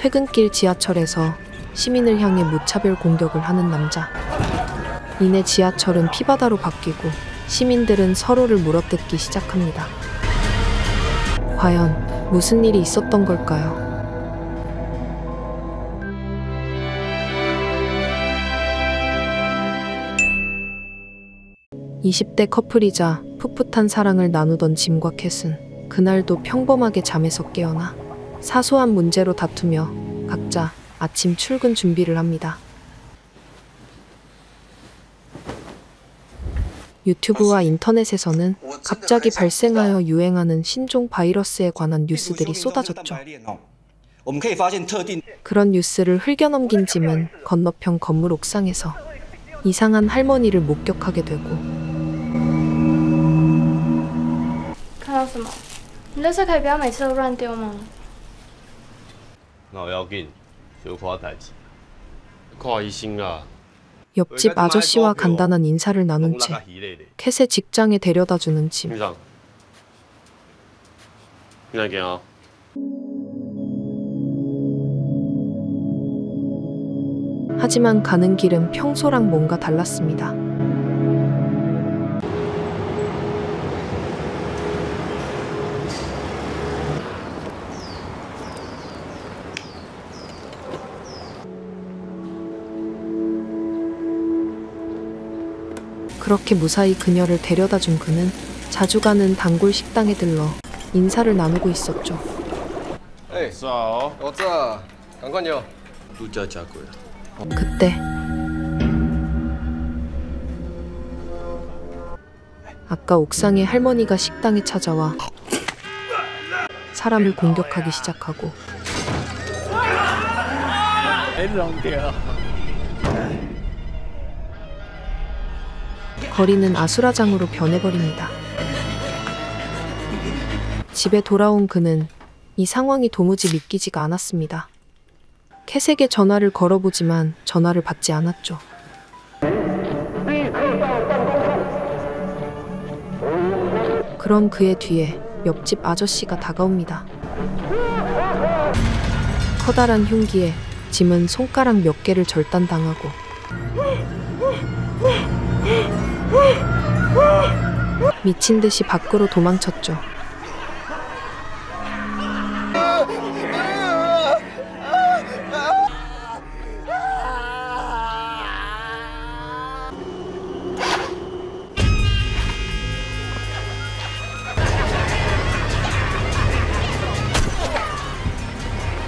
퇴근길 지하철에서 시민을 향해 무차별 공격을 하는 남자. 이내 지하철은 피바다로 바뀌고 시민들은 서로를 물어뜯기 시작합니다. 과연 무슨 일이 있었던 걸까요? 20대 커플이자 풋풋한 사랑을 나누던 짐과 캣은 그날도 평범하게 잠에서 깨어나 사소한 문제로 다투며 각자 아침 출근 준비를 합니다. 유튜브와 인터넷에서는 갑자기 발생하여 유행하는 신종 바이러스에 관한 뉴스들이 쏟아졌죠. 그런 뉴스를 흘겨넘긴 짐은 건너편 건물 옥상에서 이상한 할머니를 목격하게 되고, 看到什么？你垃圾可以不要每次都乱丢吗？哪有要紧，小可代志。看医生啦。 옆집 아저씨와 간단한 인사를 나눈 채 캣의 직장에 데려다주는 짐. 하지만 가는 길은 평소랑 뭔가 달랐습니다. 그렇게 무사히 그녀를 데려다준 그는 자주 가는 단골 식당에 들러 인사를 나누고 있었죠. 그때 아까 옥상의 할머니가 식당에 찾아와 사람을 공격하기 시작하고, 거리는 아수라장으로 변해버립니다. 집에 돌아온 그는 이 상황이 도무지 믿기지가 않았습니다. 캣에게 전화를 걸어보지만 전화를 받지 않았죠. 그런 그의 뒤에 옆집 아저씨가 다가옵니다. 커다란 흉기에 짐은 손가락 몇 개를 절단당하고 미친 듯이 밖으로 도망쳤죠.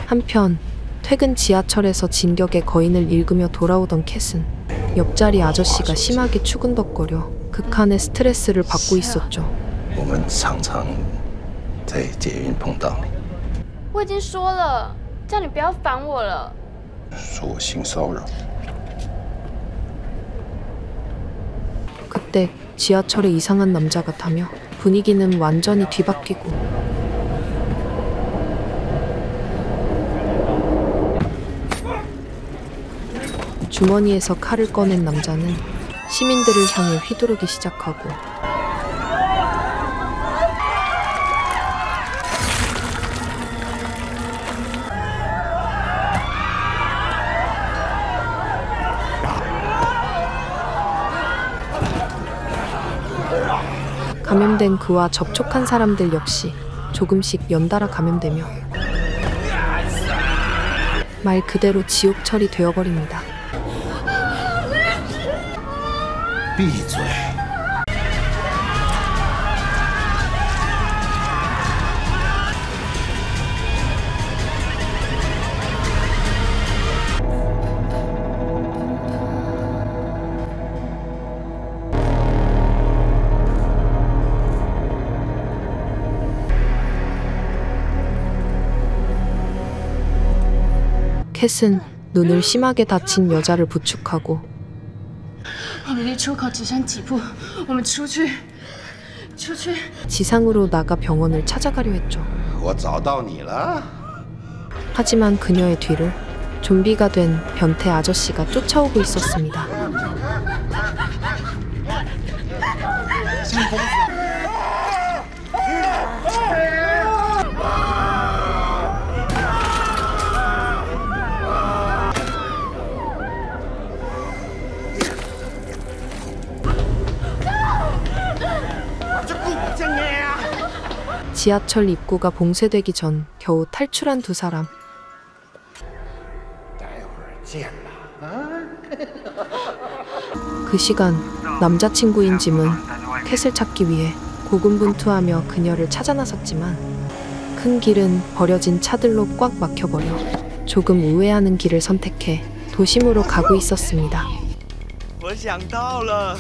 한편 퇴근 지하철에서 진격의 거인을 읽으며 돌아오던 캣은 옆자리 아저씨가 심하게 추근덕거려 극한의 스트레스를 받고 있었죠. 我们常常在捷运碰到你。我已经说了，叫你不要烦我了。说我性骚扰。 그때 지하철에 이상한 남자가 타며 분위기는 완전히 뒤바뀌고, 주머니에서 칼을 꺼낸 남자는 시민들을 향해 휘두르기 시작하고, 감염된 그와 접촉한 사람들 역시 조금씩 연달아 감염되며 말 그대로 지옥철이 되어버립니다. 闭嘴！ 캣은 눈을 심하게 다친 여자를 부축하고, 我们离出口只剩几步，我们出去。 지상으로 나가 병원을 찾아가려 했죠. 我找到你了。 하지만 그녀의 뒤를 좀비가 된 변태 아저씨가 쫓아오고 있었습니다. 지하철 입구가 봉쇄되기 전 겨우 탈출한 두 사람. 待会儿见了。 그 시간 남자친구인 짐은 캣을 찾기 위해 고군분투하며 그녀를 찾아 나섰지만 큰 길은 버려진 차들로 꽉 막혀버려 조금 우회하는 길을 선택해 도심으로 가고 있었습니다. 我想到了。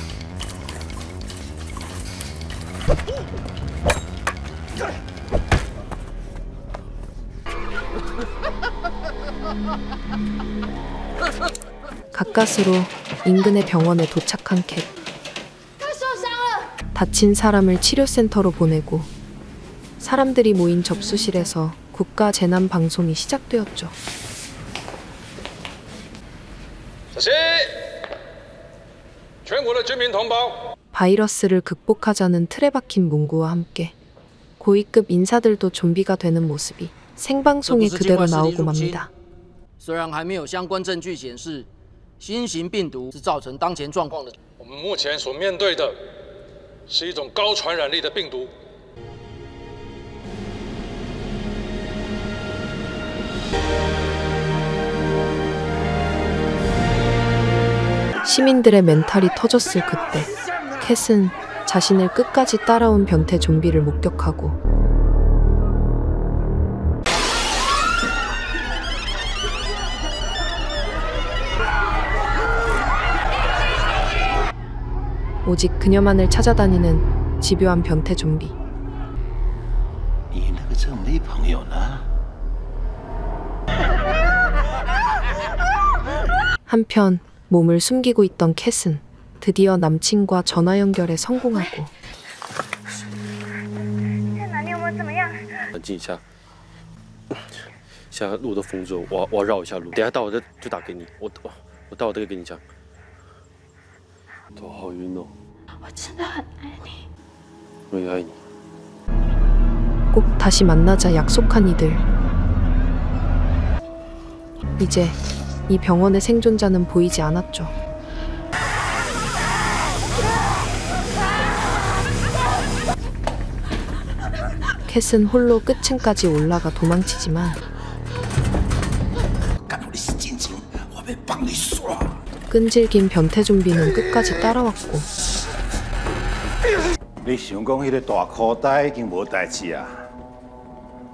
가까스로 인근의 병원에 도착한 캣. 他受伤了。 다친 사람을 치료센터로 보내고 사람들이 모인 접수실에서 국가 재난 방송이 시작되었죠. 小心！全国的居民同胞， 바이러스를 극복하자는 틀에 박힌 문구와 함께 고위급 인사들도 좀비가 되는 모습이 생방송에 그대로 나오고 맙니다. 虽然还没有相关证据显示新型病毒是造成当前状况的，我们目前所面对的是一种高传染力的病毒。 시민들의 멘탈이 터졌을 그때 캣은 자신을 끝까지 따라온 변태 좀비를 목격하고 오직 그녀만을 찾아다니는 집요한 변태 좀비. 你那个正妹朋友呢？ 한편 몸을 숨기고 있던 캣은 드디어 남친과 전화 연결에 성공하고 在哪？你有没有怎么样？ 冷静一下，现在路都封住了，我要绕一下路，等下到我就打给你，我到我再跟你讲。头好晕哦，我真的很爱你。我也爱你。 꼭 다시 만나자 약속한 이들. 이제 이 병원의 생존자는 보이지 않았죠. 캣은 홀로 끝층까지 올라가 도망치지만 끈질긴 변태 좀비는 끝까지 따라왔고 你想讲迄个大裤带已经无代志啊？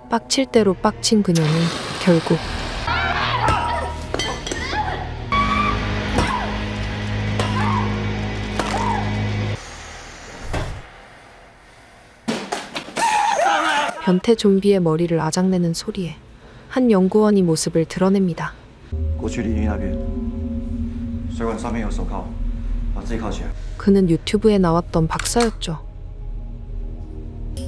빡칠 대로 빡친 그녀는 결국 변태 좀비의 머리를 아작내는 소리에 한 연구원이 모습을 드러냅니다. 过去淋浴那边，水管上面有手铐，把自己铐起来。 그는 유튜브에 나왔던 박사였죠.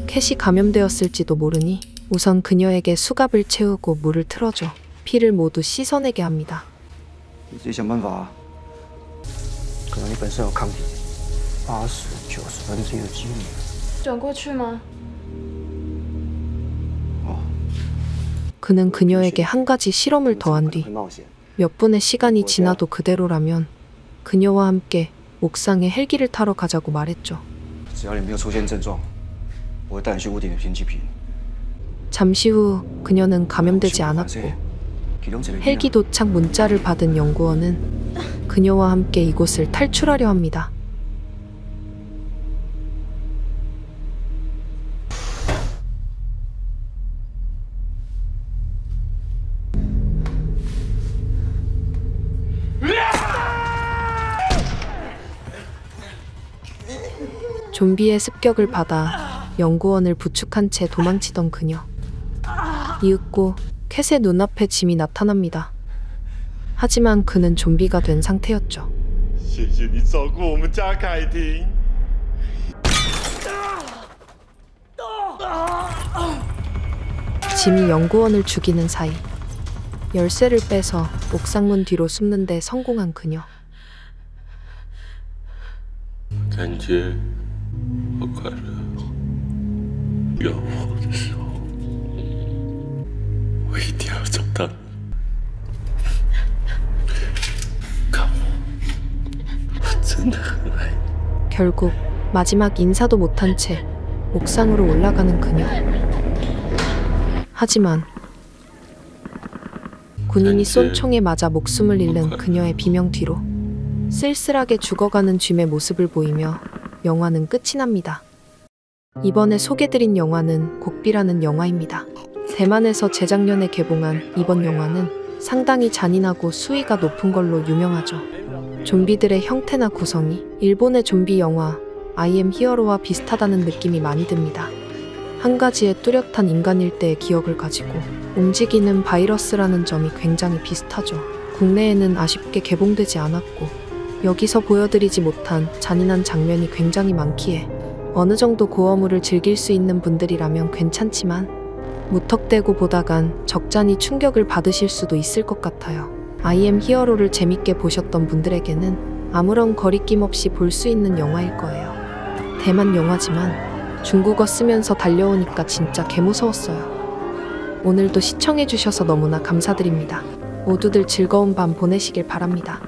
캣이 감염되었을지도 모르니 우선 그녀에게 수갑을 채우고 물을 틀어줘 피를 모두 씻어내게 합니다. 你自己想办法啊。可能你本身有抗体，80-90%的几率。转过去吗？ 그는 그녀에게 한 가지 실험을 더한 뒤 몇 분의 시간이 지나도 그대로라면 그녀와 함께 옥상에 헬기를 타러 가자고 말했죠. 只要你没有出现症状，我会带你去屋顶的平气瓶。 잠시 후 그녀는 감염되지 않았고 헬기 도착 문자를 받은 연구원은 그녀와 함께 이곳을 탈출하려 합니다. 좀비의 습격을 받아 연구원을 부축한 채 도망치던 그녀. 이윽고 캣의 눈앞에 짐이 나타납니다. 하지만 그는 좀비가 된 상태였죠. 谢谢你照顾我们家凯婷。 짐이 연구원을 죽이는 사이 열쇠를 빼서 옥상문 뒤로 숨는데 성공한 그녀. 感觉好快乐，要我的时候，我一定要找到你。看我，我真的很爱你。 결국 마지막 인사도 못한 채 옥상으로 올라가는 그녀. 하지만 군인이 쏜 총에 맞아 목숨을 잃는 그녀의 비명 뒤로 쓸쓸하게 죽어가는 쥐의 모습을 보이며 영화는 끝이 납니다. 이번에 소개드린 영화는 곡비라는 영화입니다. 대만에서 재작년에 개봉한 이번 영화는 상당히 잔인하고 수위가 높은 걸로 유명하죠. 좀비들의 형태나 구성이 일본의 좀비 영화 I am 히어로와 비슷하다는 느낌이 많이 듭니다. 한 가지의 뚜렷한 인간 일대의 기억을 가지고 움직이는 바이러스라는 점이 굉장히 비슷하죠. 국내에는 아쉽게 개봉되지 않았고 여기서 보여드리지 못한 잔인한 장면이 굉장히 많기에 어느 정도 고어물을 즐길 수 있는 분들이라면 괜찮지만 무턱대고 보다간 적잖이 충격을 받으실 수도 있을 것 같아요. I am 히어로를 재밌게 보셨던 분들에게는 아무런 거리낌 없이 볼 수 있는 영화일 거예요. 대만 영화지만 중국어 쓰면서 달려오니까 진짜 개무서웠어요. 오늘도 시청해주셔서 너무나 감사드립니다. 모두들 즐거운 밤 보내시길 바랍니다.